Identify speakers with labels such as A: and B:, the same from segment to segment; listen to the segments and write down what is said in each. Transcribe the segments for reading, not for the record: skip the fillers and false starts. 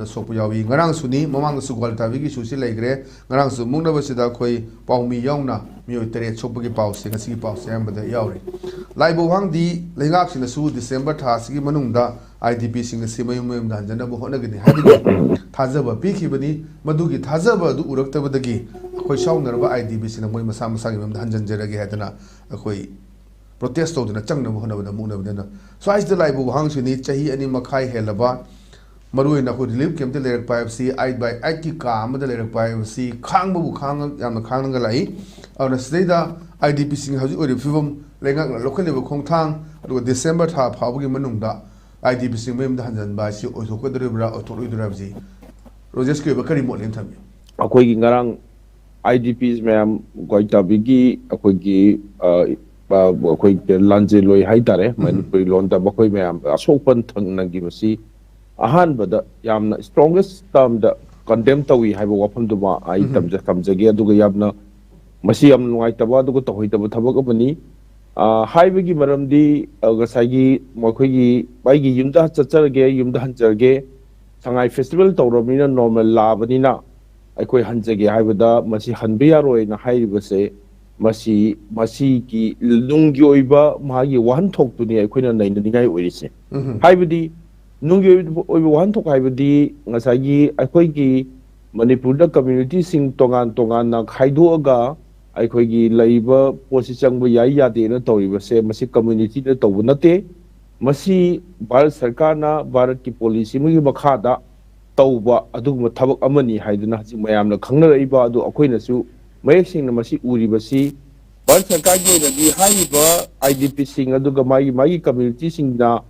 A: Sopuyawi, Ngarang Suni, Mamang Sugaltaviki, Susi Legre, Ngarang Sumuna Vasida Koi, Paumi Yona, Mutere, Chopuki Paus, and Sea Paus, and the Yauri. Laibo Hang di, Leingak in the Su, December Taski Manunda, IDP sing the Simayum, and Janabu Honagani, Tazaba, Piki Bani, Madugi, Tazaba, do Urakta the Gi, Koi Shawnaba, IDP in the Moima Samsang, the Hanjan Jeragi Hadana, a Koi. Protest of the Changna Mohana, the Moon of the So I still like Hang Suni, Chahi and Makai Helaba. Maru na khud lip kem te lerek paib si ait by ait ki kam da lerek paib si khang bu khang yam khang nga lai aw na sida IDP sing haji ori fivum Leingak na local level khong thang adu December tha phabu gi manung da IDP sing mem da hanjan ba si oithokkadra bra oithokoidra ji Rojes ke ba kari mo len tham
B: akoi gi ngarang IDPs mem goita bigi akoi gi akoi lanje loi hai tare Manipur lon da bakoi mem asopan thang na gi masi ahan bada yamna strongest term da condemn tawi haiba wafam duma ai tamja kamjage aduga yamna masi yam nuai taba aduga tohoi taba thabak abani haiba gi maramdi gasagi mokhoi gi bai gi yumda chacharge yumda hanjarge sangai festival tawramina normal labani na aikoi hanjage haiba da masi hanbiya roi na haiba se masi ki lunggi oiba magi wan thok tuni aikoi na naina ningai oirise haiba di Nungi one to Haibadi, Nasagi, Akoigi, Manipur community sing Tongan na Haiduaga, Akoigi, Labor, Position Yaya, the Tori, say Masi community the Tobunate, Masi, Bar Sarkana, Baraki police, Mui Makada, Tauba, Aduma Tabak Amani, Haidana, Mayam, the Kanga Iba, do Aquinasu, Mayasing the Masi Uribasi, Bar Sarkagi, the Haiba, IDP sing Aduga Mai community sing na.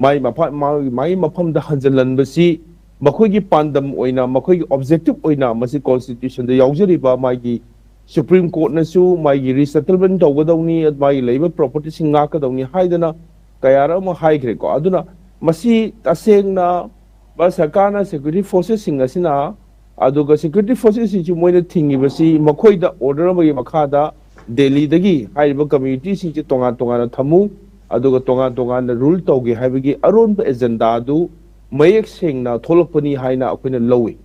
B: Mai mapam da hanjalan basi makhoi pandam oina makhoi objective oina masi constitution da yaujariba mai Supreme Court na su mai resettlement tawgadawni mai labor property singa kadawni haidana kayara mo haigre ko aduna masi tasengna ba sarkana security forces singa sina aduga security forces si moina thingi basi makhoi da order mai makhada Delhi dagi haiba community sing tonga na thamu aduga tonga na rule tawge haibagi aron ba agenda du mayek sengna tholopani haina akoina lowi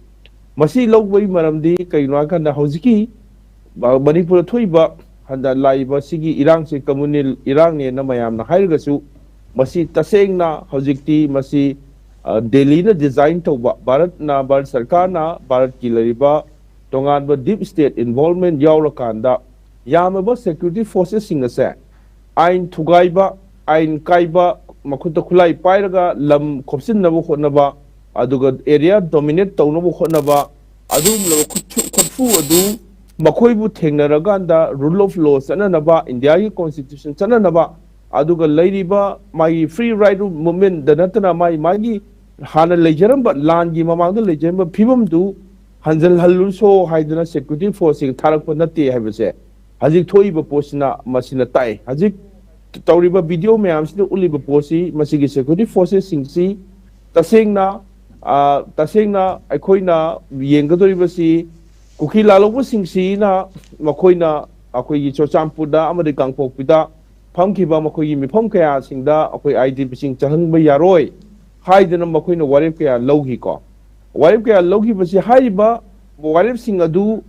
B: masi lowbai maramdi kaino kan da hojiki Manipur thoiba handa laiba sigi irang se communal irang ne na mayam na hairga su masi tasengna hojikti masi Delhi na design tawba Bharat sarkar na Bharat ki lariba tongan ba deep state involvement yawra kanda yamaba security forces singa se ain thugaiba ain kaiba makuta khulai pairaga lam khopsin nabu khonaba aduga area dominate tawnabu khonaba adum lo khotfu adu makhoi bu thengnaraga anda rule of law sananaba India ki constitution sananaba aduga lairiba mai free right movement danatana mai hana lejaramba land gi mamang da lejaramba phibam du hanjal hallu so haidana security force tharak panati habese hajik thoiba posina masina tai hajik Tauriba video mayam sinu uliba posi masigi security forces singsi tasengna aikoina yengadoriba si kuki lalobu singsi na makoina akoi chochampuda amade kangpokpida phamkiba makoi mifam kaya singda akoi IDP sing chahangba yaroi haidana makoina warip kaya loghi ko warip kaya loghi basi haiba warip sing adu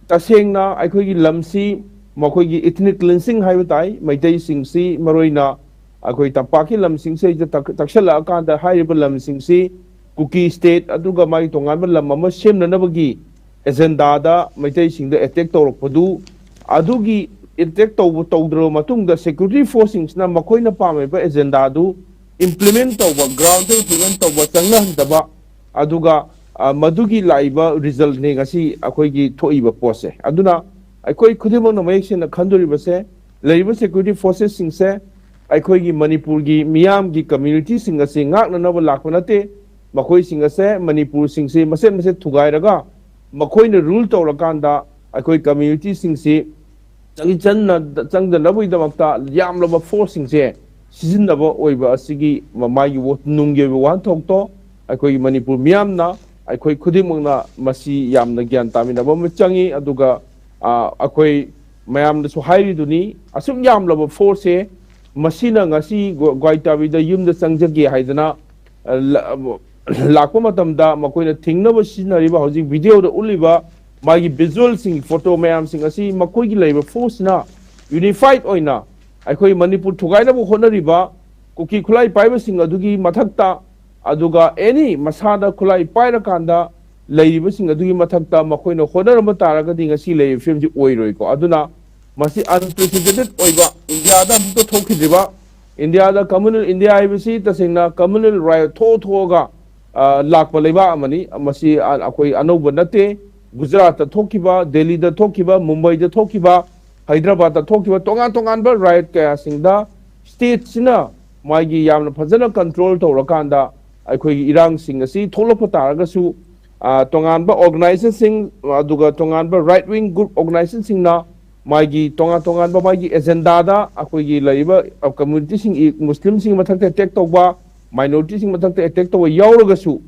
B: tasengna aikoi lamsi makhoi ethnic cleansing haibatai maitai singsi maroina akoi tapaki lam singse takshala akanda haiba lam singsi kuki state aduga mai tongan lam ama semna nabagi agenda da maitai singda attack tawrapadu adugi attack tawdro matungda security forces na makoina pameba agenda du implement tawba ground implement tawba changna handaba aduga madugi laiba result ne ngasi akoi gi thoiba pose aduna aikoi khudimang na mayek na khandori base laiba security forces singse aikoi gi Manipur gi miyam gi community singa se ngak na naba lakpanate makhoi singa se Manipur singse mase thugai raga makhoi na rule tawrakanda aikoi community singse changi changda nabui damakta yamlaba force singse sizinaba oiba asigi mamai wo nungge wan thokto aikoi Manipur miyam na aikoi khudimang na masi yamna gyan taminaba machangi aduga akoi mayam da so hairi duni asum yam laba force masina ngasi gwaitabi da yum da sangjagi haidana lakpa matamda makoina thingnaba sinariba hojik video da uliba magi visual sing photo mayam sing asi makoi gi leiba force na unified oina aikoi manipur thugai da bu honariba kuki khulai paiba sing adugi mathakta aduga any masada khulai paira kanda leiba sing adugi mathakta makoina honarama taraga dinga si lei film ji oiroi ko aduna masi unprecedented oiba india da bu thokhidiba india da communal india ibc tasingna communal riot thoga lakpa leiba amani masi akoi anouba nate Gujarat da thokiba Delhi da thokiba Mumbai da thokiba Hyderabad da thokiba tongan ba riot kaya singda state sina magi yamna phajana control tawrakanda aikoi irang sing asi tholapa taraga su tongan ba organization sing aduga tongan ba right wing group organization sing na magi tongan ba magi agenda da akoi gi laiba community sing muslim sing mathakta attack tawba minority sing mathakta attack tawba yauraga su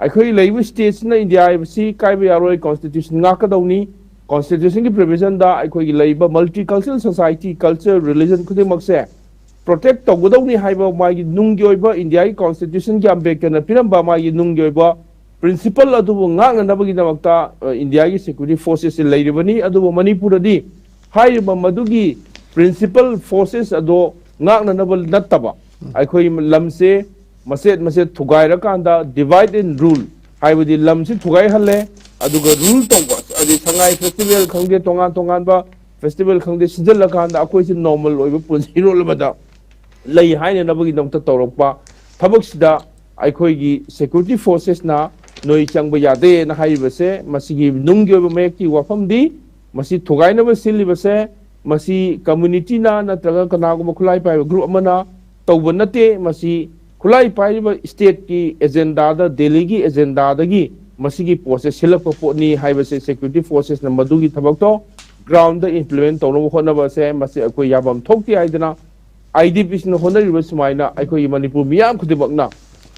B: aikoi leibu states na india ibc kaiba yaroi constitution ngakadawni constitution ki provision da aikoi gi leiba multicultural society culture religion khudimak se protect tawgadawni haiba magi nunggi oiba india ki constitution ki ambedkar na piramba magi nunggi oiba principle adubu ngakna nabagi damakta india ki security forces leiribani adubu manipur adi haiba madugi principal forces ado ngakna nabal nattaba aikoi lamse maset thugai rakanda divide and rule haibadi lamsi thugai halle aduga rule tawba adi sangai festival khangde tongan ba festival khangde sinjal lakanda akoi si normal oiba punsi role bada lei haine nabagi namta tawrakpa thabak sida aikoi gi security forces na noi changba yade na haibase masigi nunggi oiba mekti wafamdi masi thugai na ba silibase masi community na natraga kanaguma khulai pai group amana tawba nate masi khulai paiba state ki agenda da delhi ki agenda da gi masigi process silap ko ni haibase security forces na madugi thabak to ground da implement tawno khona ba se masi akoi yabam thokti aidana idps na honari ba sumaina akoi manipur miyam khudibak na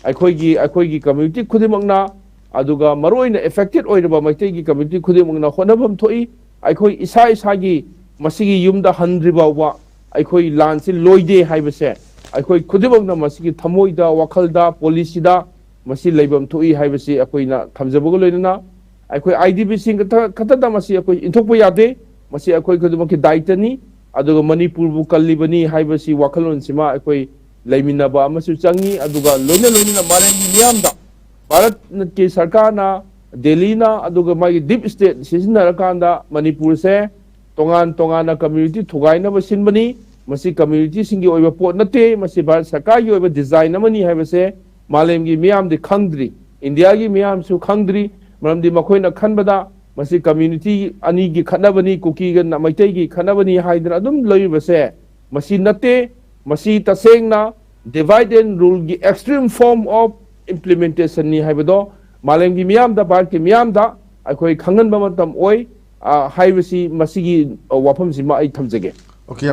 B: akoi gi community khudibak na aduga maroina affected oiraba maitai gi community khudibak na honabam thoi akoi isa gi masigi yumda handriba wa akoi lansi loide haibase aikoi khudibak na masigi thamoida wakhalda policyda masi leibam thoi haibasi akoina thamjabago loinana aikoi idp sing khatada masi akoi inthokpa yade masi akoi khudibak ki daitani aduga manipur bu kallibani haibasi wakhalon sima akoi leiminaba amasu changi aduga loina marengi miyamda bharat ki sarkar na delhi na aduga mai deep state sisinnarakanda manipur se tongan na community thugaina ba sinbani masi community singi oiba pot nate masi bharat sarkar gi oiba design amani haibase malem gi miyam de khangdri india gi miyam su khangdri maramdi makoina khanbada masi community ani gi khanabani kuki ga maitai gi khanabani haidra adum loibase masi nate masi tasengna divide and rule gi extreme form of implementation ni haibado malem gi miyam da bharat gi miyam da akoi khangan ba matam oi haibasi masigi wafam sima ai thamjage
A: okay